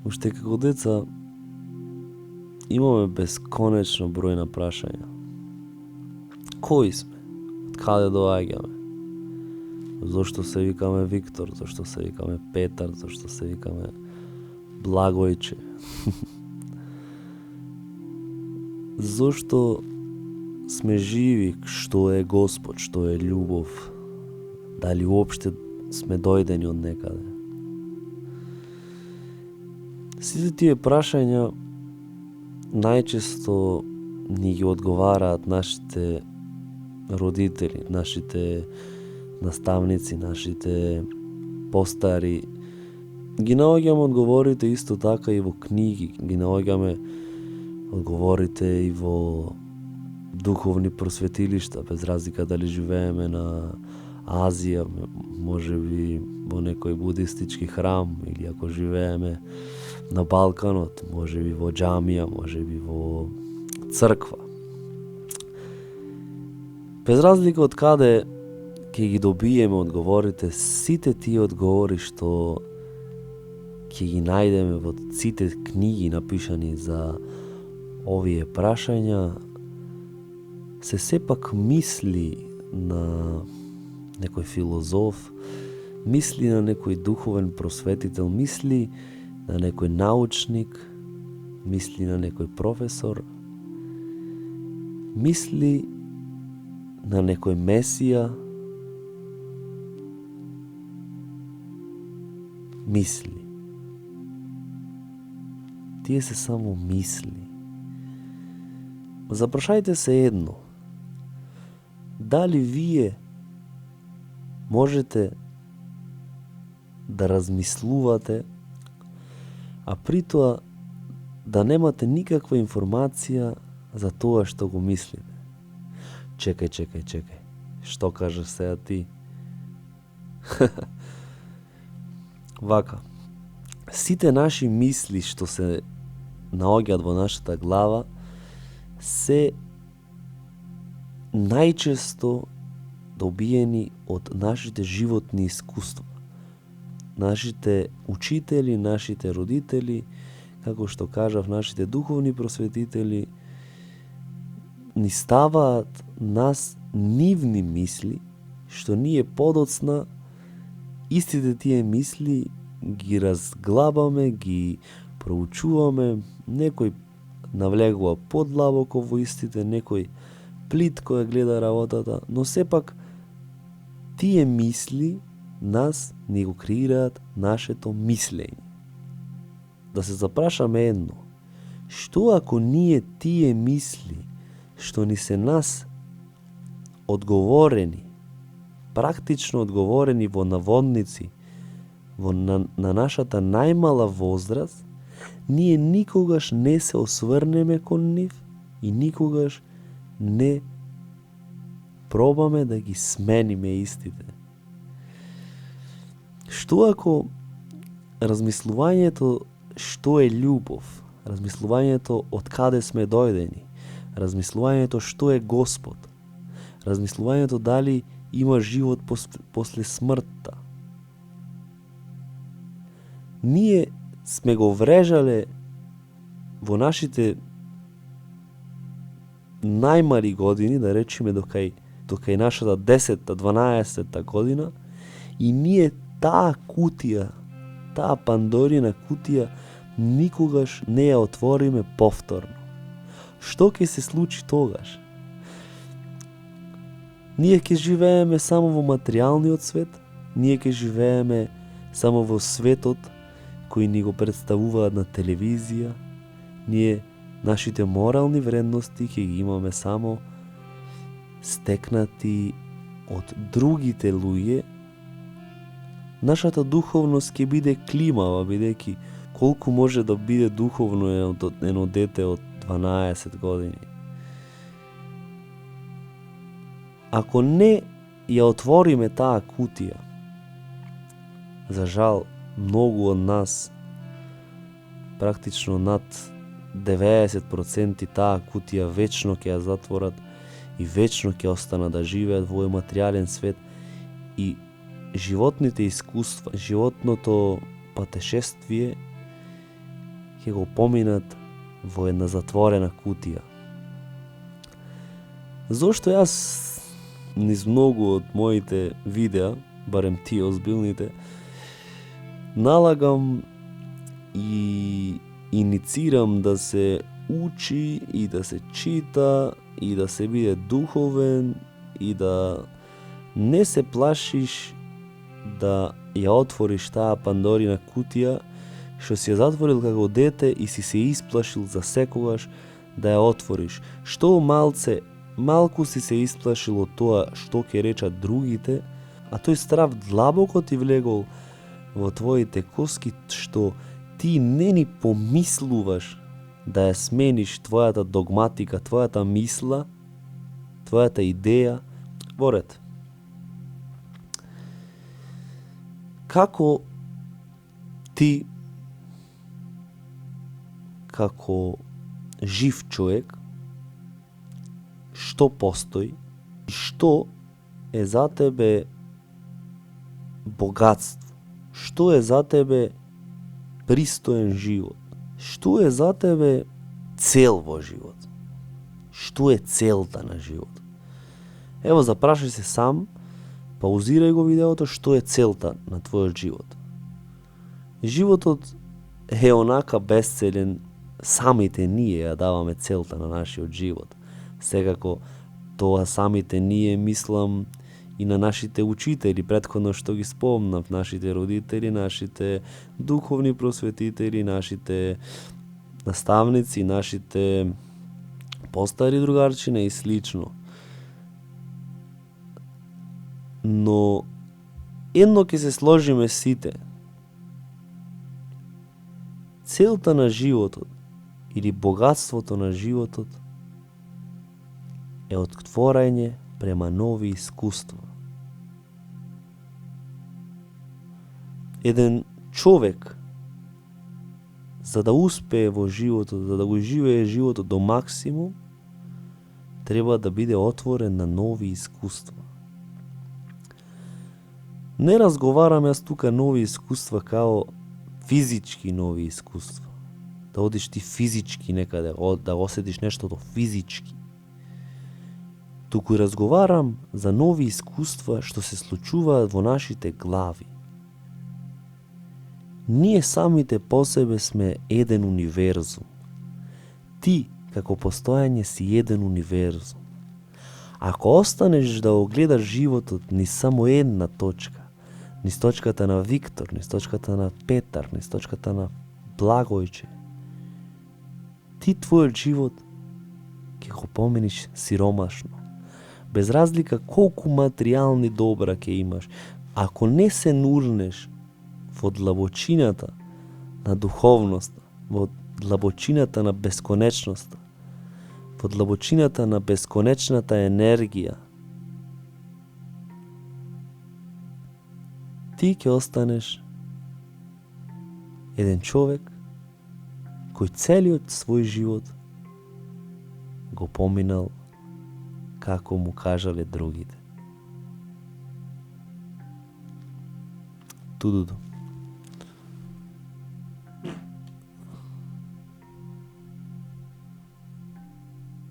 Уште како деца имаме бесконечно бројна прашања. Кои сме? Од каде доаѓаме? Зошто се викаме Виктор? Зошто се викаме Петар? Зошто се викаме Благојче? Зошто сме живи? Што е Господ? Што е љубов? Дали уопште сме дојдени од некаде? Сите тие прашања најчесто ни ги одговараат нашите родители, нашите наставници, нашите постари. Ги наоѓаме одговорите исто така и во книги, ги наоѓаме одговорите и во духовни просветилишта, без разлика дали живееме на Азија, можеби во некој будистички храм, или ако живееме на Балканот, можеби во џамија, можеби во црква. Без разлика од каде ќе ги добиеме одговорите, сите тие одговори што ќе ги најдеме во сите книги напишани за овие прашања, се сепак мисли на некој филозоф, мисли на некој духовен просветител, мисли на некој научник, мисли на некој професор, мисли на некој месија, мисли. Тие се само мисли. Запрашајте се едно. Дали вие можете да размислувате, а при тоа да немате никаква информација за тоа што го мислите? Чекај. Што кажеш сега ти? Вака, сите наши мисли што се наоѓаат во нашата глава се најчесто добиени од нашите животни искуства. Нашите учители, нашите родители, како што кажав, нашите духовни просветители ни ставаат нас нивни мисли, што ние подоцна истите тие мисли ги разглабаме, ги проучуваме, некој навлегува подлабоко во истите, некој плитко ја гледа работата, но сепак тие мисли нас ни го креираат нашето мислење. Да се запрашаме едно, што ако ние тие мисли што ни се нас одговорени, практично одговорени во наводници, на нашата најмала возраст, ние никогаш не се осврнеме кон нив и никогаш не пробаме да ги смениме истите. Што ако размислувањето што е љубов, размислувањето од каде сме дојдени, размислувањето што е Господ, размислувањето дали има живот после смртта, ние сме го врежале во нашите најмали години, да речеме до кај нашата 10-та, 12-та година, и ние таа кутија, таа Пандорина кутија никогаш не ја отвориме повторно. Што ќе се случи тогаш? Ние ќе живееме само во материјалниот свет, ние ќе живееме само во светот кои ни го представуваат на телевизија, ние нашите морални вредности ќе ги имаме само стекнати од другите луѓе. Нашата духовност ќе биде климава, бидејќи колку може да биде духовно едно дете од 12 години. Ако не ја отвориме таа кутија, за жал, многу од нас, практично над 90% таа кутија вечно ќе ја затворат и вечно ќе останат да живеат во овој материјален свет и животните искуства, животното патешествие ќе го поминат во една затворена кутија. Зошто јас низ многу од моите видеа, барем тие озбилните, налагам и иницирам да се учи и да се чита и да се биде духовен и да не се плашиш да ја отвориш таа Пандорина кутија што си ја затворил како дете и си се исплашил за секогаш да ја отвориш. Што малку си се исплашил од тоа што ќе речат другите, а тој страв длабоко ти влегол во твоите коски што ти не ни помислуваш да ја смениш твојата догматика, твојата мисла, твојата идеја во ред. Како ти, како жив човек, што постои, што е за тебе богатство, што е за тебе пристоен живот, што е за тебе цел во живот, што е целта на живот. Ево, запрашај се сам, паузирај го видеото, што е целта на твојот живот. Животот е онака безцелен, самите ние ја даваме целта на нашиот живот. Секако тоа самите ние мислам и на нашите учители, претходно што ги спомнав, нашите родители, нашите духовни просветители, нашите наставници, нашите постари другарчине и слично. Но едно ќе се сложиме сите. Целта на животот или богатството на животот е отворање према нови искуства. Еден човек, за да успее во животот, за да го живее животот до максимум, треба да биде отворен на нови искуства. Не разговарам јас тука нови искуства као физички нови искуства. Да одиш ти физички некаде, да осетиш нештото физички. Туку разговарам за нови искуства што се случуваат во нашите глави. Ние самите по себе сме еден универзум. Ти, како постојање, си еден универзум. Ако останеш да огледаш животот ни само една точка, низ точката на Виктор, низ точката на Петар, низ точката на Благојче, ти твојот живот ќе го помениш сиромашно. Без разлика колку материјални добра ќе имаш, ако не се нурнеш во длабочината на духовноста, во длабочината на бесконечноста, во длабочината на бесконечната енергија, ти ќе останеш еден човек кој целиот свој живот го поминал како му кажале другите. Тудуду.